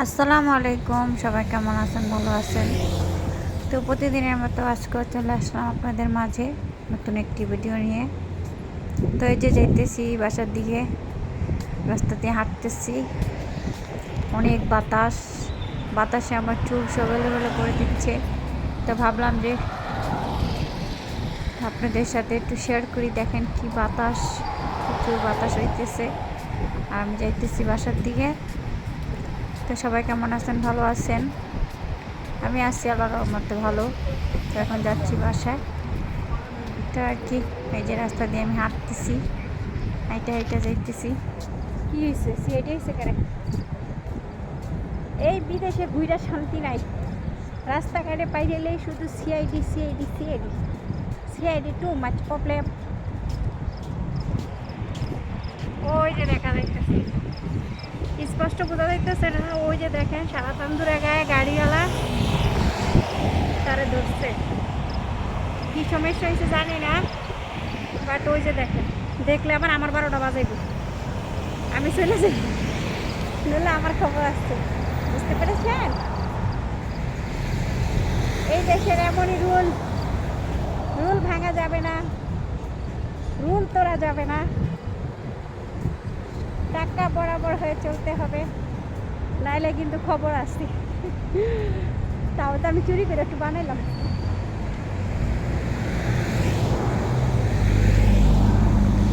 আসসালামু আলাইকুম, সবাই কেমন আছেন? ভালো আছেন? তো প্রতিদিনের মতো আজকেও চলে আসলাম আপনাদের মাঝে নতুন একটি ভিডিও নিয়ে। তো এই যে যাইতেছি বাসার দিকে, রাস্তা দিয়ে হাঁটতেছি, অনেক বাতাসে আমার চুল সব এলোমেলো করে দিচ্ছে। তো ভাবলাম যে আপনাদের সাথে একটু শেয়ার করি। দেখেন কি বাতাস, প্রচুর বাতাস হইতেছে। আর আমি যাইতেছি বাসার দিকে। তো সবাই কেমন আছেন? ভালো আছেন? আমি আছি আল্লাহর রহমতে ভালো। তো এখন যাচ্ছি বাসায়। তো আর কি, এই যে রাস্তা দিয়ে আমি হাঁটতেছি, হাইটা হাইটা যাইতেছি। কি হয়েছে? সিআইডি হয়েছে কেন? এই বিদেশে ঘুরা শান্তি নাই, রাস্তাঘাটে পাইলেই শুধু CID CID CID CID, too much problem. ওই যে দেখা যাইতেছে, স্পষ্ট বোঝা যাইতেছে না? ওই যে দেখেন সারা তান্দুরা গায়ে গাড়িওয়ালা তারা ধরছে। কি সমস্যা হয়েছে জানি না, বাট ওই যে দেখেন, দেখলে আবার আমার 12টা বাজাইব, আমি চলে যাই, নইলে আমার খবর আসছে। বুঝতে পেরেছেন? এই দেশের এমনই রুল, রুল ভাঙা যাবে না, রুল তোলা যাবে না, টাকা বরাবর হয়ে চলতে হবে, নাইলে কিন্তু খবর আসছে। তাও তো আমি চুরি করে একটু বানাইলাম।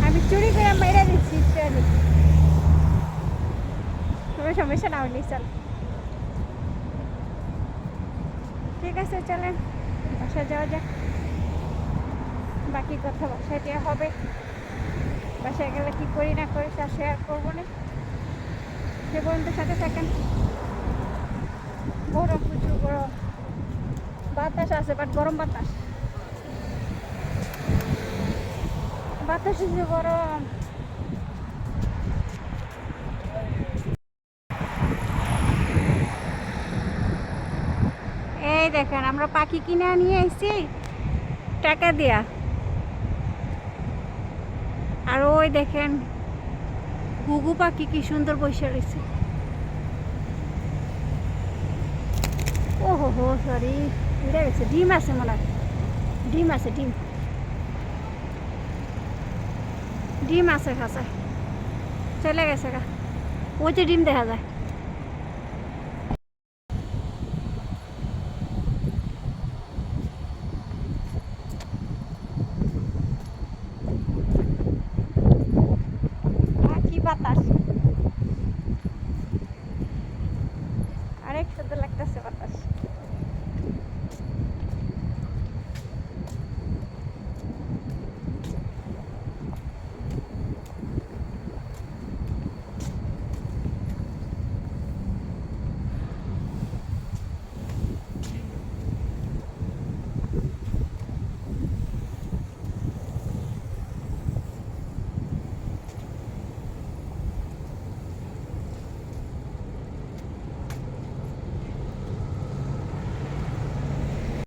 আমি চুরি করে মেরে দিচ্ছি ট্রেনে, কোনো সমস্যা না হলেই চল। ঠিক আছে, চলেন বাসায় যাওয়া যাক। বাকি কথা বাসায় দেওয়া হবে, বাসায় গেলে কী করি না করি তা শেয়ার করবো না। সে পর্যন্ত সাথে থাকেন। গরম, প্রচুর গরম, বাতাস আছে বাট গরম বাতাস, বাতাস যে গরম। এই দেখেন আমরা পাখি কিনে নিয়ে এসেছি টাকা দিয়া, আর ওই দেখেন ঘুঘু পাখি কি সুন্দর বসে রয়েছে। ও হো হো, সরি, উড়ে গেছে। ডিম আছে মনে হয়, ডিম আছে, ডিম ডিম আছে খাঁচায়, চলে গেছে গা। ওই যে ডিম দেখা যায়। কি বাতাস, অনেক সুন্দর লাগতেছে বাতাস।